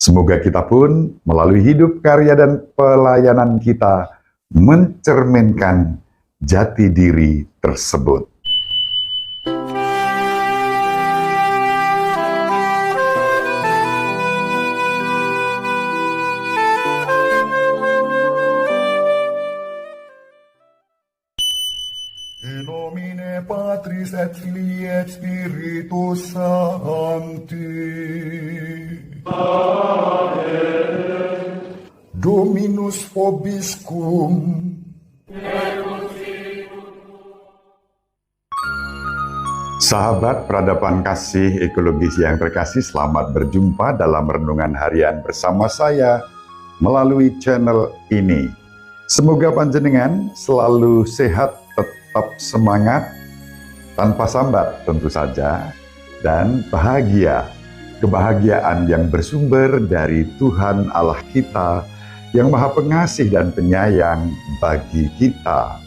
Semoga kita pun melalui hidup, karya, dan pelayanan kita mencerminkan jati diri tersebut. In nomine Patris et Filii et Spiritus Sancti. Amen. Dominus vobiscum. Sahabat peradaban kasih ekologis yang terkasih, selamat berjumpa dalam renungan harian bersama saya melalui channel ini. Semoga panjenengan selalu sehat, tetap semangat, tanpa sambat tentu saja, dan bahagia. Kebahagiaan yang bersumber dari Tuhan Allah kita yang Maha Pengasih dan Penyayang bagi kita.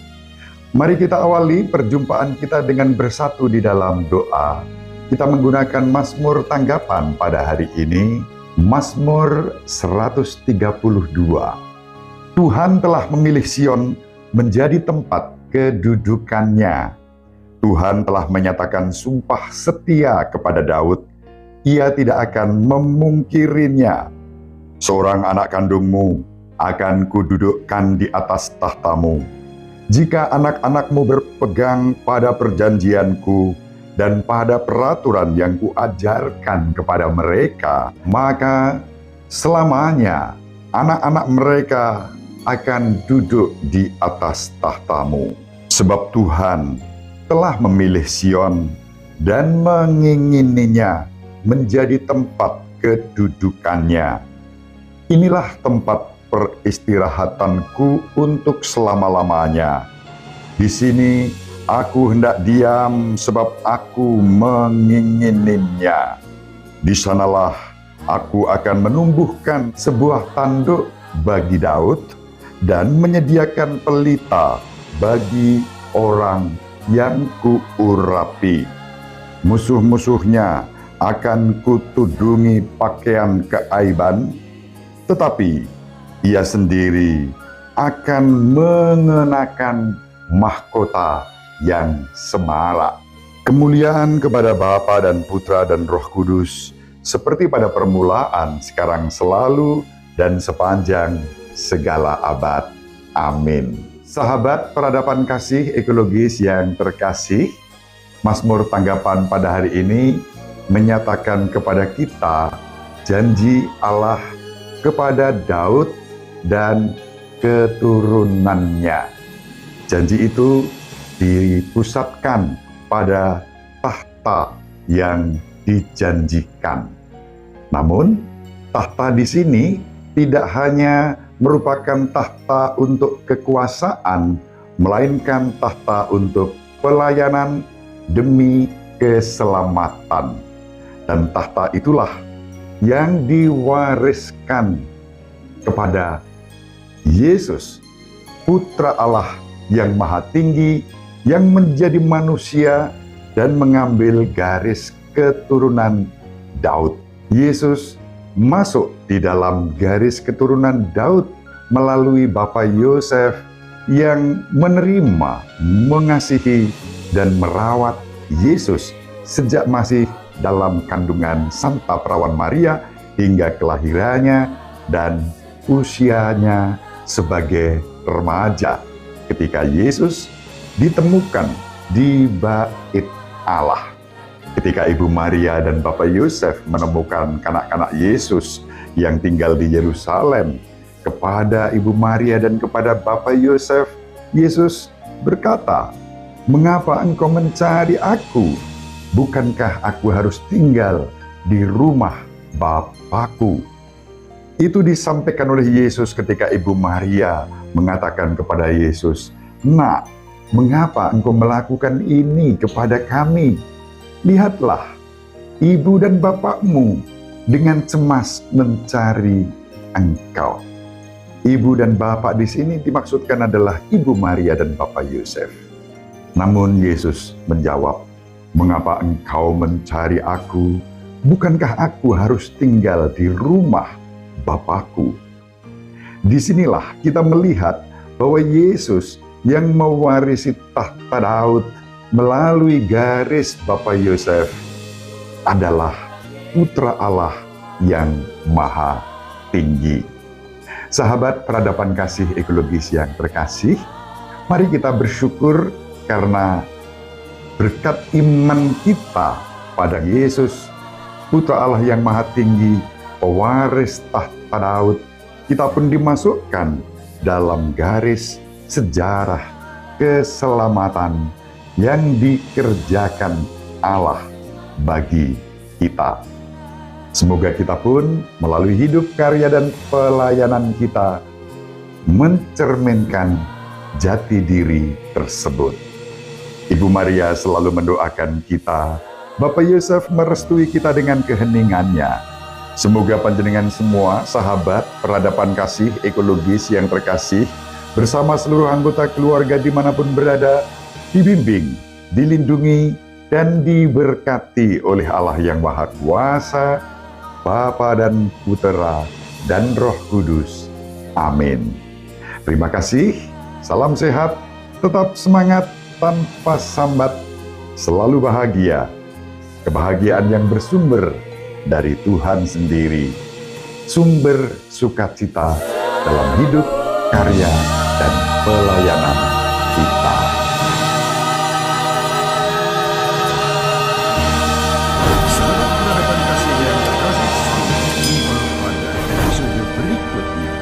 Mari kita awali perjumpaan kita dengan bersatu di dalam doa. Kita menggunakan Mazmur tanggapan pada hari ini, Mazmur 132. Tuhan telah memilih Sion menjadi tempat kedudukannya. Tuhan telah menyatakan sumpah setia kepada Daud. Ia tidak akan memungkirinya. Seorang anak kandungmu akan kududukkan di atas tahtamu. Jika anak-anakmu berpegang pada perjanjianku dan pada peraturan yang kuajarkan kepada mereka, maka selamanya anak-anak mereka akan duduk di atas tahtamu. Sebab Tuhan telah memilih Sion dan mengingininya menjadi tempat kedudukannya. Inilah tempat peristirahatanku untuk selama-lamanya. Di sini aku hendak diam sebab aku mengingininya. Di sanalah aku akan menumbuhkan sebuah tanduk bagi Daud dan menyediakan pelita bagi orang yang kuurapi. Musuh-musuhnya akan kutudungi pakaian keaiban, tetapi ia sendiri akan mengenakan mahkota yang semarak. Kemuliaan kepada Bapa dan Putra dan Roh Kudus, seperti pada permulaan, sekarang, selalu, dan sepanjang segala abad. Amin. Sahabat peradaban kasih ekologis yang terkasih, Mazmur tanggapan pada hari ini menyatakan kepada kita janji Allah kepada Daud dan keturunannya. Janji itu dipusatkan pada tahta yang dijanjikan. Namun, tahta di sini tidak hanya merupakan tahta untuk kekuasaan, melainkan tahta untuk pelayanan demi keselamatan. Dan tahta itulah yang diwariskan kepada Yesus, Putra Allah yang Maha Tinggi, yang menjadi manusia dan mengambil garis keturunan Daud. Yesus masuk di dalam garis keturunan Daud melalui Bapa Yosef yang menerima, mengasihi, dan merawat Yesus sejak masih dalam kandungan Santa Perawan Maria hingga kelahirannya dan usianya sebagai remaja ketika Yesus ditemukan di Bait Allah. Ketika Ibu Maria dan Bapak Yosef menemukan kanak-kanak Yesus yang tinggal di Yerusalem, kepada Ibu Maria dan kepada Bapak Yosef, Yesus berkata, "Mengapa engkau mencari aku? Bukankah aku harus tinggal di rumah Bapakku?" Itu disampaikan oleh Yesus ketika Ibu Maria mengatakan kepada Yesus, "Nak, mengapa engkau melakukan ini kepada kami? Lihatlah, ibu dan bapakmu dengan cemas mencari engkau." Ibu dan bapak di sini dimaksudkan adalah Ibu Maria dan Bapak Yosef. Namun Yesus menjawab, "Mengapa engkau mencari aku? Bukankah aku harus tinggal di rumah Bapakku. Disinilah kita melihat bahwa Yesus yang mewarisi tahta Daud melalui garis Bapak Yosef adalah Putra Allah yang Maha Tinggi. Sahabat peradaban kasih ekologis yang terkasih, mari kita bersyukur karena berkat iman kita pada Yesus, Putra Allah yang Maha Tinggi, pewaris tahta Daud, kita pun dimasukkan dalam garis sejarah keselamatan yang dikerjakan Allah bagi kita. Semoga kita pun melalui hidup, karya, dan pelayanan kita mencerminkan jati diri tersebut. Ibu Maria selalu mendoakan kita, Bapak Yosef merestui kita dengan keheningannya. Semoga panjenengan semua, sahabat peradaban kasih ekologis yang terkasih, bersama seluruh anggota keluarga dimanapun berada, dibimbing, dilindungi, dan diberkati oleh Allah yang Maha Kuasa, Bapa dan Putera dan Roh Kudus. Amin. Terima kasih, salam sehat, tetap semangat tanpa sambat, selalu bahagia. Kebahagiaan yang bersumber dari Tuhan sendiri, sumber sukacita dalam hidup, karya, dan pelayanan kita. Sahabat peradaban kasih yang terkasih, sampai jumpa pada episode berikutnya.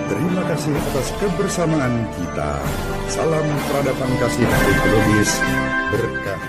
Terima kasih atas kebersamaan kita. Salam peradaban kasih ekologis berkah.